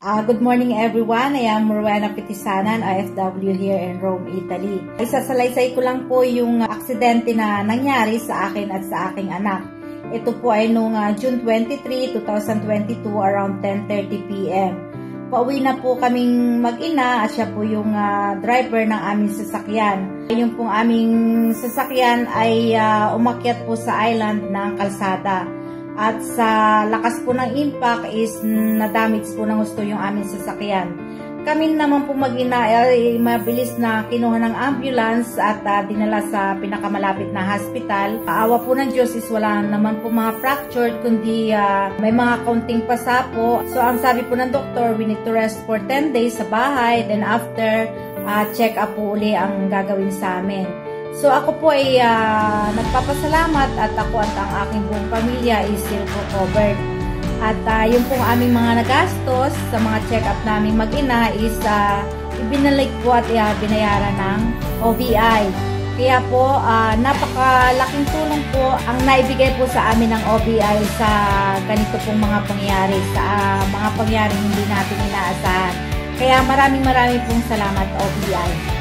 Good morning everyone. I am Rowena Petisanan, IFW here in Rome, Italy. Isasalaysay ko lang po yung aksidente na nangyari sa akin at sa aking anak. Ito po ay noong June 23, 2022 around 10:30 p.m. Pauwi na po kaming mag-ina at siya po yung driver ng aming sasakyan. Yung pong aming sasakyan ay umakyat po sa island ng kalsada. At sa lakas po ng impact is na-damage po ng gusto yung aming sasakyan. Kami naman po mag-ina ay mabilis na kinuha ng ambulance at dinala sa pinakamalapit na hospital. Awa po ng Diyos is wala naman po mga fractured kundi may mga kaunting pasa po. So ang sabi po ng doktor, we need to rest for 10 days sa bahay. Then after, check up po uli ang gagawin sa amin. So ako po ay nagpapasalamat at ako at ang aking buong pamilya is still po covered. At yung pong aming mga nagastos sa mga check-up namin mag-ina is ibinalik po at binayaran ng OBI. Kaya po napakalaking tulong po ang naibigay po sa amin ng OBI sa ganito pong mga pangyayari, sa mga pangyayaring hindi natin inaasahan. Kaya maraming pong salamat OBI.